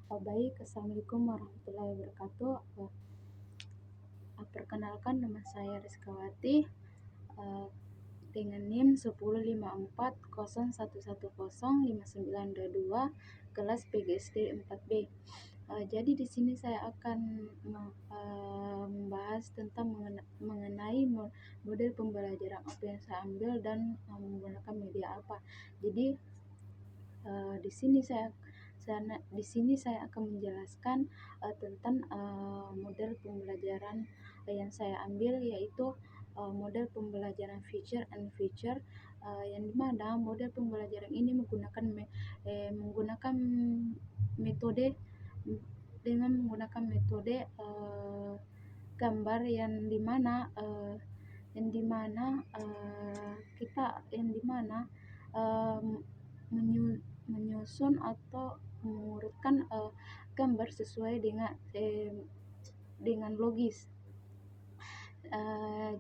Baik, Assalamualaikum warahmatullahi wabarakatuh. Perkenalkan, nama saya Rizkawati, uh, dengan NIM 105401105922, kelas PGSD 4B. Jadi di sini saya akan membahas tentang mengenai model pembelajaran apa yang saya ambil dan menggunakan media apa. Jadi di sini saya akan menjelaskan tentang model pembelajaran yang saya ambil, yaitu model pembelajaran feature and feature, yang dimana model pembelajaran ini menggunakan metode gambar yang dimana menyusun atau mengurutkan gambar sesuai dengan logis.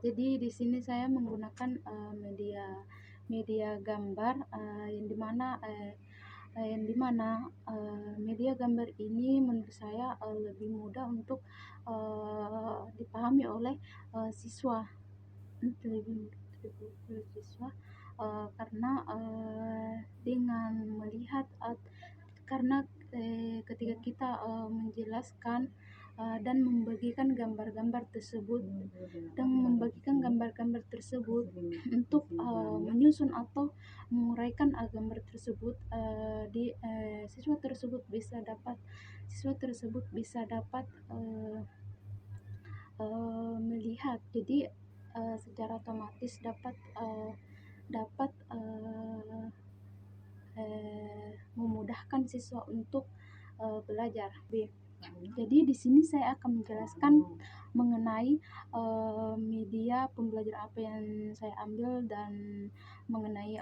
Jadi di sini saya menggunakan media gambar yang dimana media gambar ini menurut saya lebih mudah untuk dipahami oleh siswa. Karena dengan melihat ketika kita menjelaskan dan membagikan gambar-gambar tersebut untuk menyusun atau menguraikan gambar tersebut, siswa tersebut bisa dapat melihat. Jadi secara otomatis dapat memudahkan siswa untuk belajar. Jadi di sini saya akan menjelaskan mengenai media pembelajaran apa yang saya ambil dan mengenai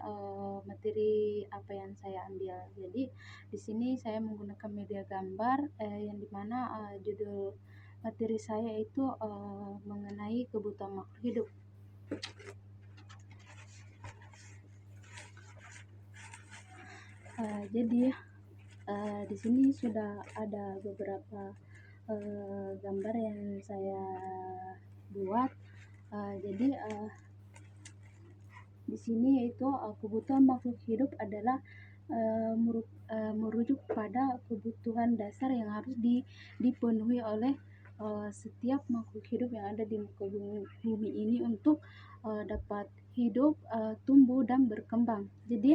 materi apa yang saya ambil. Jadi di sini saya menggunakan media gambar yang dimana judul materi saya itu mengenai kebutuhan makhluk hidup. Jadi di sini sudah ada beberapa gambar yang saya buat. Jadi di sini yaitu kebutuhan makhluk hidup adalah merujuk pada kebutuhan dasar yang harus dipenuhi oleh setiap makhluk hidup yang ada di muka bumi ini untuk dapat hidup, tumbuh dan berkembang. Jadi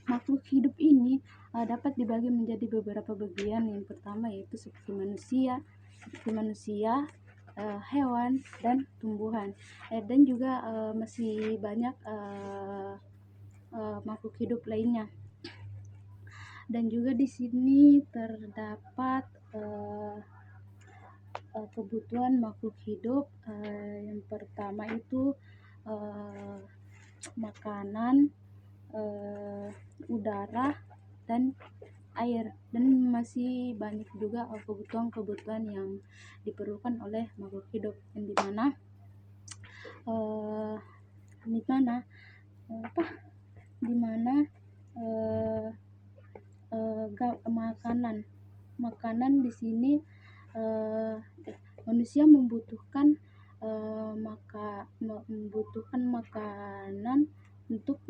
makhluk hidup ini dapat dibagi menjadi beberapa bagian. Yang pertama yaitu seperti manusia, hewan dan tumbuhan, dan juga masih banyak makhluk hidup lainnya. Dan juga di sini terdapat kebutuhan makhluk hidup. Yang pertama itu makanan, udara dan air, dan masih banyak juga kebutuhan yang diperlukan oleh makhluk hidup, yang dimana makanan di sini manusia membutuhkan makanan untuk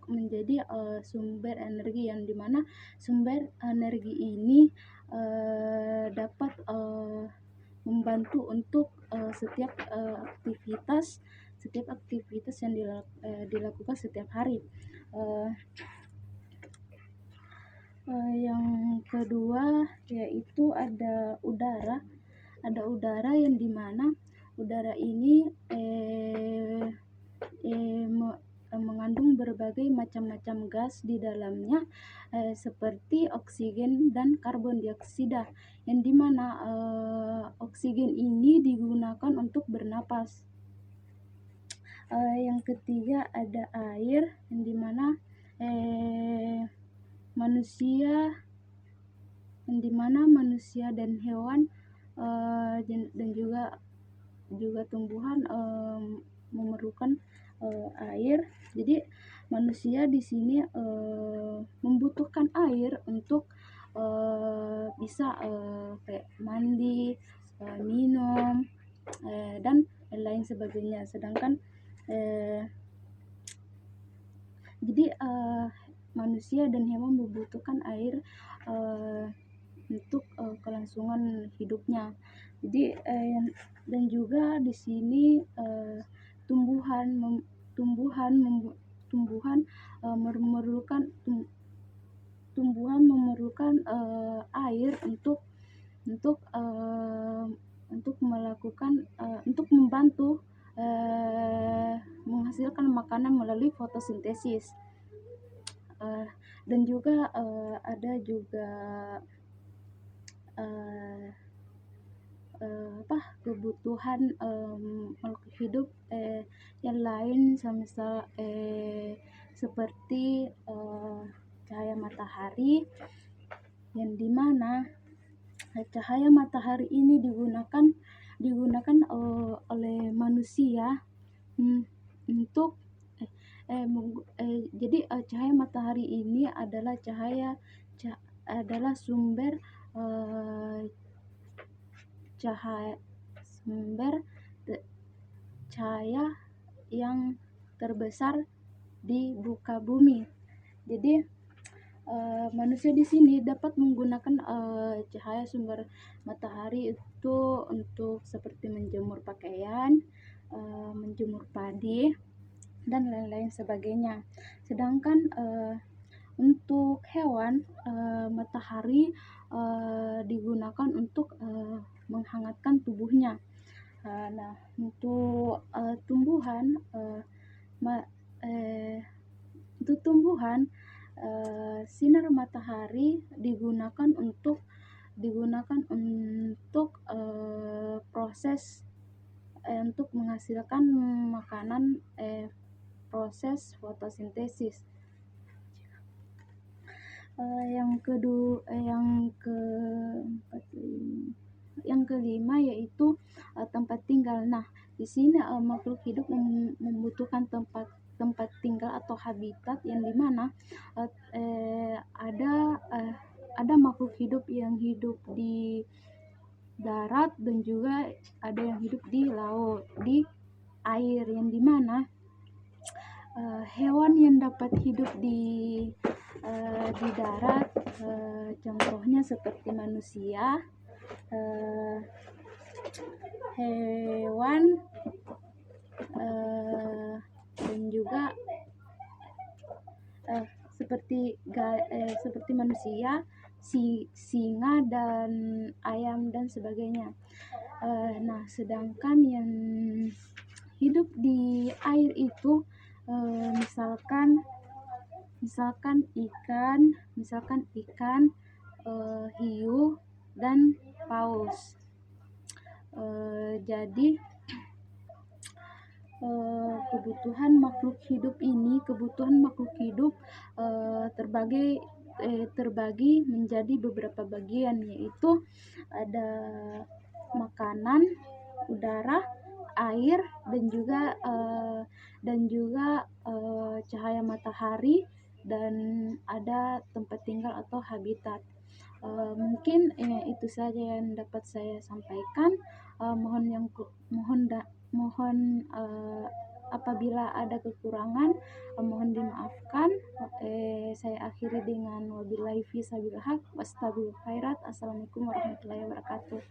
menjadi sumber energi, yang dimana sumber energi ini dapat membantu untuk setiap aktivitas yang dilakukan setiap hari. Yang kedua yaitu ada udara yang dimana udara ini mengandung berbagai macam-macam gas di dalamnya, seperti oksigen dan karbon dioksida, yang dimana oksigen ini digunakan untuk bernapas. Yang ketiga ada air, yang dimana manusia dan hewan dan juga tumbuhan memerlukan air. Jadi manusia di sini membutuhkan air untuk bisa kayak mandi, minum, dan lain sebagainya. Sedangkan jadi manusia dan hewan membutuhkan air untuk kelangsungan hidupnya. Jadi dan juga di sini tumbuhan memerlukan air untuk melakukan untuk membantu menghasilkan makanan melalui fotosintesis. Dan juga ada juga kebutuhan makhluk hidup yang lain, semisal seperti cahaya matahari, yang dimana cahaya matahari ini digunakan oleh manusia untuk jadi cahaya matahari ini adalah sumber cahaya yang terbesar di muka bumi. Jadi manusia di sini dapat menggunakan cahaya sumber matahari itu untuk seperti menjemur pakaian, menjemur padi, dan lain-lain sebagainya. Sedangkan untuk hewan, matahari digunakan untuk menghangatkan tubuhnya. Nah, untuk tumbuhan, sinar matahari digunakan untuk proses untuk menghasilkan makanan, proses fotosintesis. Yang kelima yaitu tempat tinggal. Nah, di sini makhluk hidup membutuhkan tempat tinggal atau habitat, yang dimana ada makhluk hidup yang hidup di darat dan juga ada yang hidup di laut, di air, yang dimana hewan yang dapat hidup di darat contohnya seperti manusia, hewan, dan juga seperti manusia, singa dan ayam dan sebagainya. Nah, sedangkan yang hidup di air itu misalkan ikan, hiu, dan paus. Jadi kebutuhan makhluk hidup terbagi menjadi beberapa bagian, yaitu ada makanan, udara, air, dan juga cahaya matahari, dan ada tempat tinggal atau habitat. Mungkin itu saja yang dapat saya sampaikan. Mohon apabila ada kekurangan, mohon dimaafkan. Saya akhiri dengan wabillahi fisabilillah, wastabil khairat. Assalamualaikum warahmatullahi wabarakatuh.